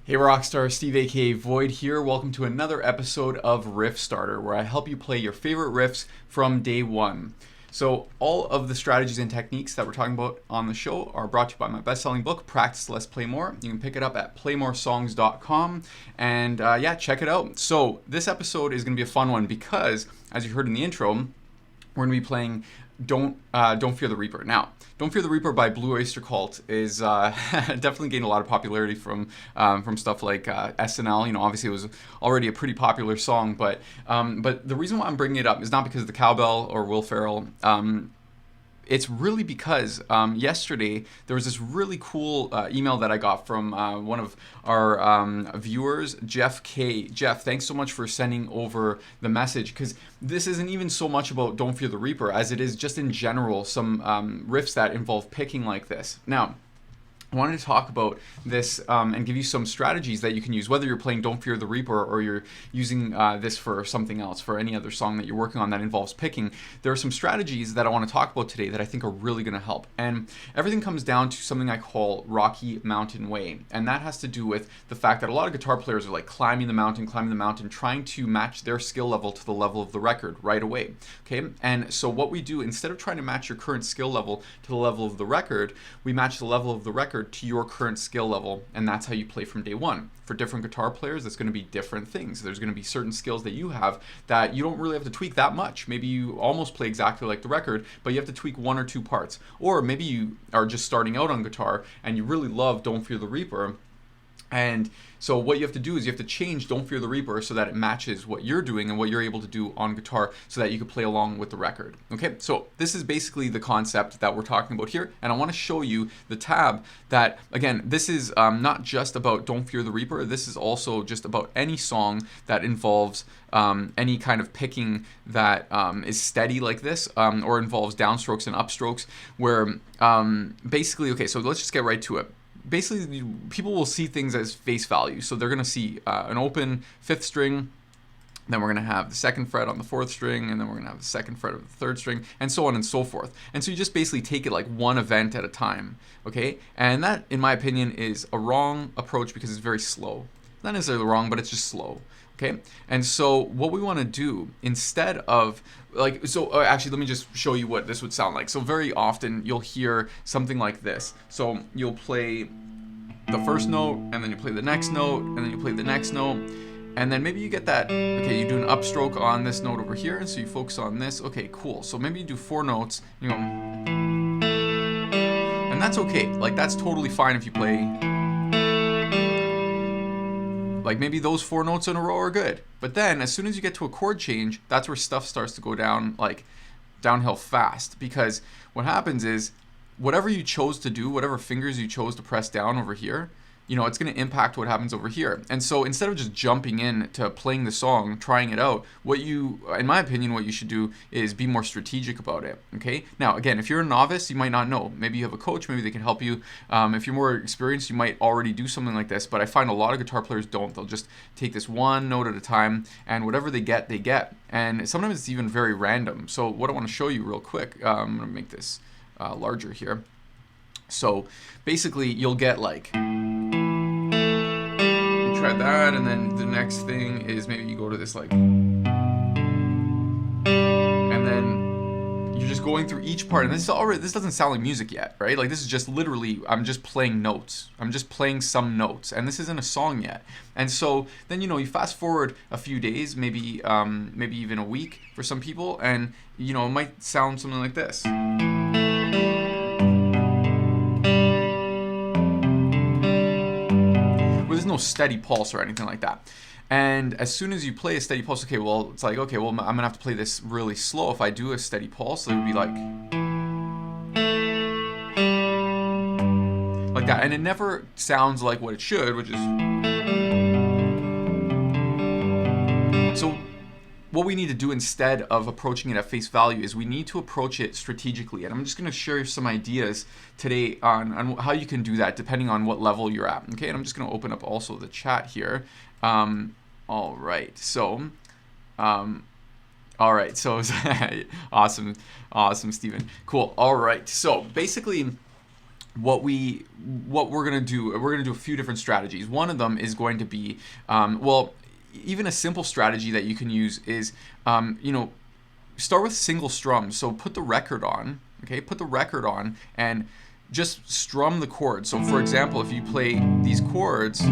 Hey Rockstar, Steve aka Void here. Welcome to another episode of RIFFSTARTER, where I help you play your favorite riffs from day one. So all of the strategies and techniques that we're talking about on the show are brought to you by my best-selling book, Practice Less, Play More. You can pick it up at playmoresongs.com and yeah, check it out. So this episode is going to be a fun one because, as you heard in the intro, we're going to be playing Don't Fear the Reaper. Now, Don't Fear the Reaper by Blue Oyster Cult is definitely gained a lot of popularity from stuff like SNL. You know, obviously it was already a pretty popular song, but the reason why I'm bringing it up is not because of the cowbell or Will Ferrell. It's really because yesterday there was this really cool email that I got from one of our viewers, Jeff K. Jeff, thanks so much for sending over the message, because this isn't even so much about Don't Fear the Reaper as it is just in general some riffs that involve picking like this. Now, I wanted to talk about this and give you some strategies that you can use, whether you're playing Don't Fear the Reaper or you're using this for something else, for any other song that you're working on that involves picking. There are some strategies that I want to talk about today that I think are really going to help. And everything comes down to something I call Rocky Mountain Way. And that has to do with the fact that a lot of guitar players are like climbing the mountain, trying to match their skill level to the level of the record right away. Okay? And so what we do, instead of trying to match your current skill level to the level of the record, we match the level of the record to your current skill level, and that's how you play from day one. For different guitar players, it's going to be different things. There's going to be certain skills that you have that you don't really have to tweak that much. Maybe you almost play exactly like the record, but you have to tweak one or two parts. Or maybe you are just starting out on guitar and you really love Don't Fear the Reaper, and so what you have to do is you have to change Don't Fear the Reaper so that it matches what you're doing and what you're able to do on guitar so that you can play along with the record. Okay, so this is basically the concept that we're talking about here, and I want to show you the tab that, again, this is not just about Don't Fear the Reaper. This is also just about any song that involves any kind of picking that is steady like this, or involves downstrokes and upstrokes, where basically, okay, so let's just get right to it. Basically, people will see things as face value. So they're going to see an open 5th string, then we're going to have the 2nd fret on the 4th string, and then we're going to have the 2nd fret of the 3rd string, and so on and so forth. And so you just basically take it like one event at a time, okay? And that, in my opinion, is a wrong approach because it's very slow. Not necessarily wrong, but it's just slow. Okay, and so what we want to do instead of actually let me just show you what this would sound like. So very often you'll hear something like this. So you'll play the first note, and then you play the next note, and then you play the next note, and then maybe you get that, okay, you do an upstroke on this note over here, and so you focus on this. Okay, cool. So maybe you do 4 notes, you know, and that's okay. Like, that's totally fine if you play like maybe those 4 notes in a row are good. But then as soon as you get to a chord change, that's where stuff starts to go down, like downhill fast. Because what happens is whatever you chose to do, whatever fingers you chose to press down over here, you know, it's going to impact what happens over here. And so instead of just jumping in to playing the song, trying it out, in my opinion, what you should do is be more strategic about it, okay? Now, again, if you're a novice, you might not know. Maybe you have a coach, maybe they can help you. If you're more experienced, you might already do something like this, but I find a lot of guitar players don't. They'll just take this one note at a time, and whatever they get, they get. And sometimes it's even very random. So what I want to show you real quick, I'm going to make this larger here. So basically, you'll get like, try that, and then the next thing is maybe you go to this like, and then you're just going through each part, and this doesn't sound like music yet, right? Like, this is just literally, I'm just playing notes. I'm just playing some notes, and this isn't a song yet. And so then, you know, you fast forward a few days, maybe even a week for some people, and you know, it might sound something like this. There's no steady pulse or anything like that. And as soon as you play a steady pulse, okay, well, it's like, okay, well, I'm gonna have to play this really slow. If I do a steady pulse, it would be like that. And it never sounds like what it should, which is. So what we need to do instead of approaching it at face value is we need to approach it strategically. And I'm just going to share some ideas today on how you can do that depending on what level you're at. Okay, and I'm just going to open up also the chat here. All right, so awesome, Stephen. Cool. All right, so basically what we're gonna do, we're gonna do a few different strategies. One of them is going to be, well, even a simple strategy that you can use is, you know, start with single strums. So put the record on, okay? Put the record on and just strum the chords. So for example, if you play these chords,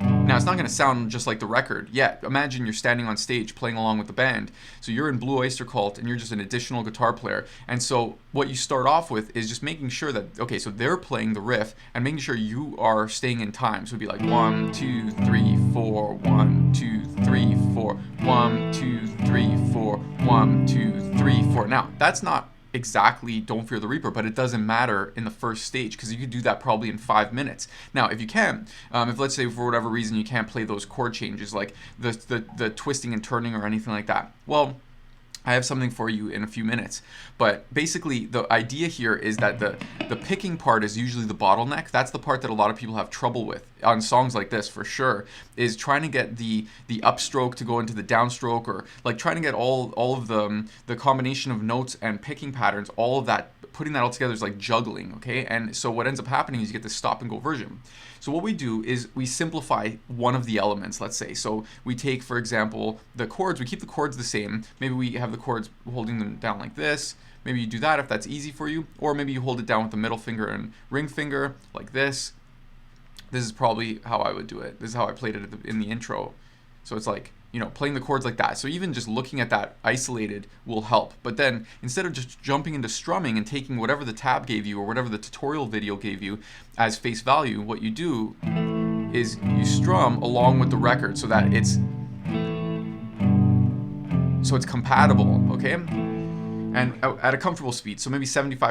now it's not going to sound just like the record yet. Imagine you're standing on stage playing along with the band. So you're in Blue Oyster Cult and you're just an additional guitar player. And so what you start off with is just making sure that, okay, so they're playing the riff and making sure you are staying in time. So it'd be like 1, 2, 3, 4, 1, 2, 3, 4, 1, 2, 3, 4, 1, 2, 3, 4. Now that's not exactly Don't Fear the Reaper, but it doesn't matter in the first stage because you could do that probably in 5 minutes. Now, if you can, if let's say for whatever reason you can't play those chord changes like the twisting and turning or anything like that, well, I have something for you in a few minutes. But basically the idea here is that the picking part is usually the bottleneck. That's the part that a lot of people have trouble with on songs like this, for sure, is trying to get the upstroke to go into the downstroke, or like trying to get all of the combination of notes and picking patterns, all of that, putting that all together is like juggling, okay? And so what ends up happening is you get this stop and go version. So what we do is we simplify one of the elements, let's say. So we take, for example, the chords, we keep the chords the same. Maybe we have the chords holding them down like this. Maybe you do that if that's easy for you. Or maybe you hold it down with the middle finger and ring finger like this. This is probably how I would do it. This is how I played it in the intro. So it's like, you know, playing the chords like that. So even just looking at that isolated will help. But then instead of just jumping into strumming and taking whatever the tab gave you or whatever the tutorial video gave you as face value, what you do is you strum along with the record so that it's compatible, okay? And at a comfortable speed, so maybe 75%,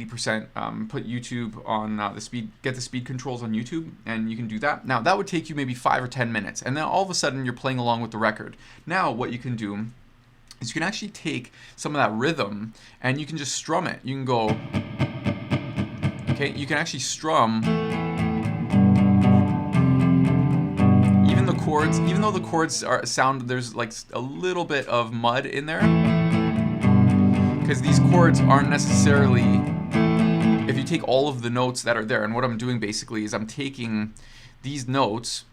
80%, put YouTube on the speed, get the speed controls on YouTube, and you can do that. Now that would take you maybe 5 or 10 minutes, and then all of a sudden you're playing along with the record. Now what you can do is you can actually take some of that rhythm and you can just strum it. You can go, okay, you can actually strum even the chords, even though the chords sound, there's like a little bit of mud in there, because these chords aren't necessarily, if you take all of the notes that are there, and what I'm doing basically is I'm taking these notes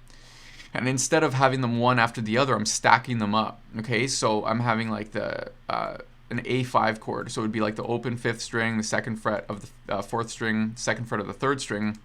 and instead of having them one after the other, I'm stacking them up, okay? So I'm having like an A5 chord, so it would be like the open 5th string, the 2nd fret of the 4th string, 2nd fret of the 3rd string,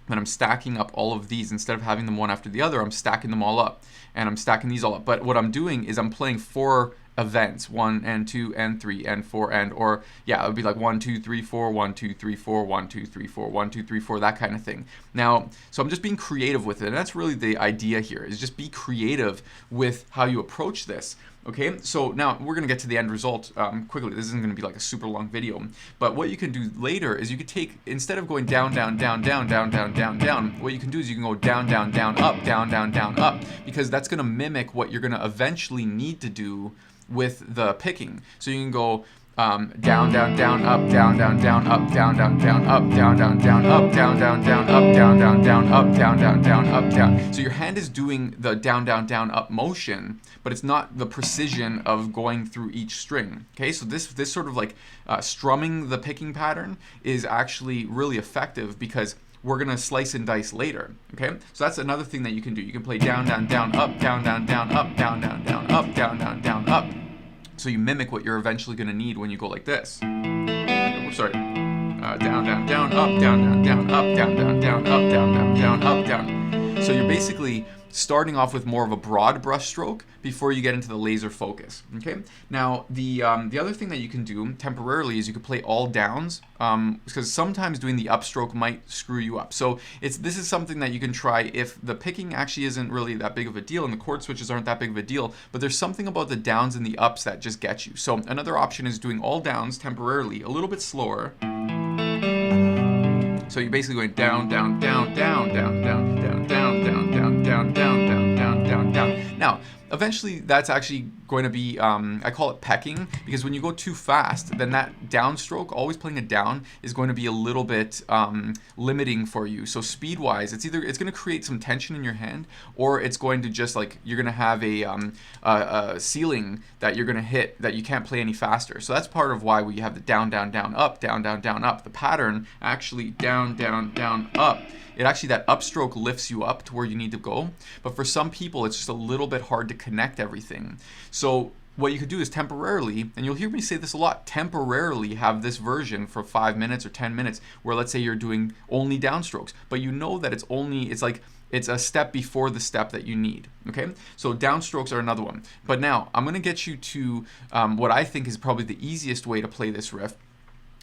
then I'm stacking up all of these. Instead of having them one after the other, I'm stacking them all up, and I'm stacking these all up. But what I'm doing is I'm playing 4 events, 1 and 2 and 3 and 4 and, or yeah, it would be like 1 2 3 4 1 2 3 4 1 2 3 4 1 2 3 4, that kind of thing. Now, so I'm just being creative with it, and that's really the idea here, is just be creative with how you approach this. Okay, so now we're gonna get to the end result quickly. This isn't gonna be like a super long video, but what you can do later is you could take, instead of going down, down, down, down, down, down, down, down, what you can do is you can go down, down, down, up, down, down, down, up, because that's gonna mimic what you're gonna eventually need to do with the picking. So you can go down, down, down, up, down, down, down, up, down, down, down, up, down, down, down, up, down, down, down, up, down, down, down, up, down, down, down, up, down. So your hand is doing the down, down, down, up motion, but it's not the precision of going through each string. Okay, so this sort of like strumming the picking pattern is actually really effective because we're gonna slice and dice later. Okay, so that's another thing that you can do. You can play down, down, down, up, down, down, down, up, down, down, down, up, down, down, down, up. So you mimic what you're eventually gonna need when you go like this. Oh, sorry. Down, down, down, up, down, down, down, up, down, down, down, up, down, down, down, up, down. So you're basically starting off with more of a broad brush stroke before you get into the laser focus. Okay. Now the other thing that you can do temporarily is you can play all downs, because sometimes doing the upstroke might screw you up. So this is something that you can try if the picking actually isn't really that big of a deal and the chord switches aren't that big of a deal, but there's something about the downs and the ups that just get you. So another option is doing all downs temporarily, a little bit slower. So you're basically going down, down, down, down, down, down, down, down, down, down, down, down, down, down, down, down. Now, eventually that's actually going to be, I call it pecking, because when you go too fast, then that downstroke, always playing it down, is going to be a little bit limiting for you. So speed wise, it's going to create some tension in your hand, or it's going to just like, you're going to have a ceiling that you're going to hit that you can't play any faster. So that's part of why we have the down, down, down, up, down, down, down, up. The pattern actually down, down, down, up. It actually, that upstroke lifts you up to where you need to go. But for some people, it's just a little bit hard to connect everything. So what you could do is temporarily, and you'll hear me say this a lot, temporarily have this version for 5 minutes or 10 minutes where, let's say, you're doing only downstrokes, but you know that it's a step before the step that you need, okay? So downstrokes are another one. But now I'm gonna get you to what I think is probably the easiest way to play this riff.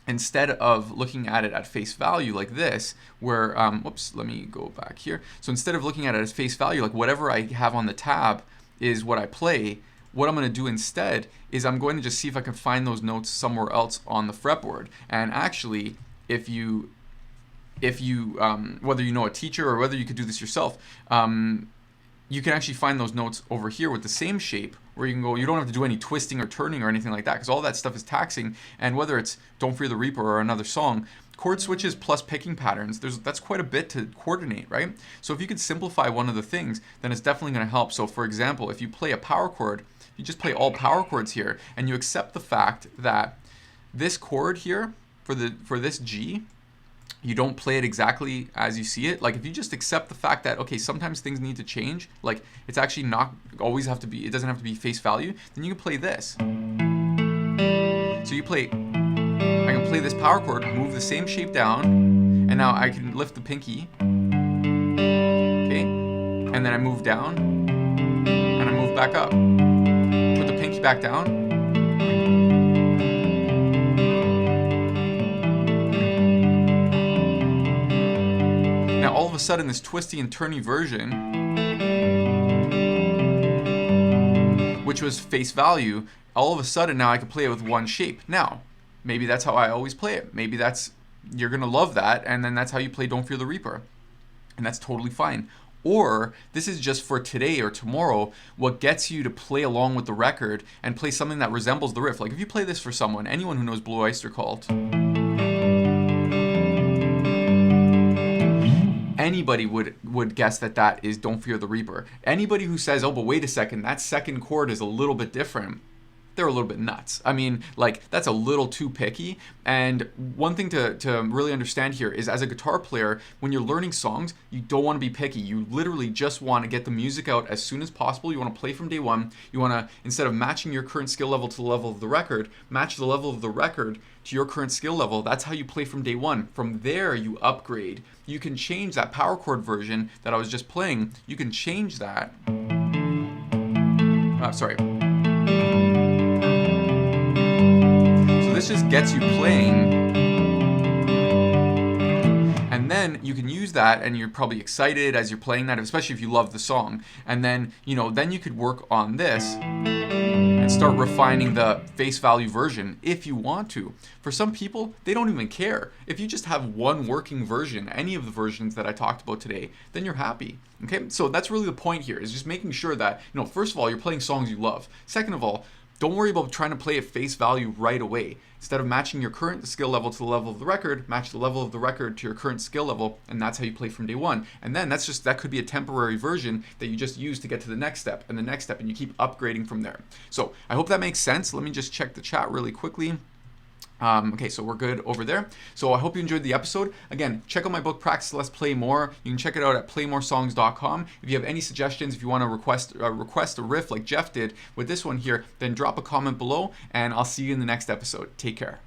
Instead of looking at it at face value like this, where, whoops, let me go back here. So instead of looking at it as face value, like whatever I have on the tab is what I play, what I'm gonna do instead is I'm going to just see if I can find those notes somewhere else on the fretboard. And actually, if you whether you know a teacher or whether you could do this yourself, you can actually find those notes over here with the same shape, where you can go, you don't have to do any twisting or turning or anything like that, because all that stuff is taxing. And whether it's Don't Fear the Reaper or another song, chord switches plus picking patterns, that's quite a bit to coordinate, right? So if you could simplify one of the things, then it's definitely going to help. So for example, if you play a power chord, you just play all power chords here, and you accept the fact that this chord here, for this G, you don't play it exactly as you see it. Like if you just accept the fact that, okay, sometimes things need to change, like it's actually not always have to be, it doesn't have to be face value, then you can play this. So you play, I can play this power chord, move the same shape down, and now I can lift the pinky, okay, and then I move down, and I move back up. Put the pinky back down, now all of a sudden this twisty and turny version, which was face value, all of a sudden now I can play it with one shape. Now, maybe that's how I always play it. Maybe you're gonna love that, and then that's how you play Don't Fear the Reaper. And that's totally fine. Or this is just for today or tomorrow, what gets you to play along with the record and play something that resembles the riff. Like if you play this for someone, anyone who knows Blue Oyster Cult, anybody would guess that is Don't Fear the Reaper. Anybody who says, oh, but wait a second, that second chord is a little bit different, they're a little bit nuts. I mean, like, that's a little too picky. And one thing to really understand here is, as a guitar player, when you're learning songs, you don't want to be picky. You literally just want to get the music out as soon as possible. You want to play from day one. You want to, instead of matching your current skill level to the level of the record, match the level of the record to your current skill level. That's how you play from day one. From there, you upgrade. You can change that power chord version that I was just playing. You can change that. Sorry. This just gets you playing, and then you can use that, and you're probably excited as you're playing that, especially if you love the song. And then, then you could work on this and start refining the face value version if you want to. For some people, they don't even care. If you just have one working version, any of the versions that I talked about today, then you're happy. Okay, so that's really the point here, is just making sure that, first of all, you're playing songs you love. Second of all, don't worry about trying to play at face value right away. Instead of matching your current skill level to the level of the record, match the level of the record to your current skill level, and that's how you play from day one. And then that could be a temporary version that you just use to get to the next step and the next step, and you keep upgrading from there. So I hope that makes sense. Let me just check the chat really quickly. Okay, so we're good over there. So I hope you enjoyed the episode. Again, check out my book, Practice Less, Play More. You can check it out at playmoresongs.com. If you have any suggestions, if you want to request a riff like Jeff did with this one here, then drop a comment below, and I'll see you in the next episode. Take care.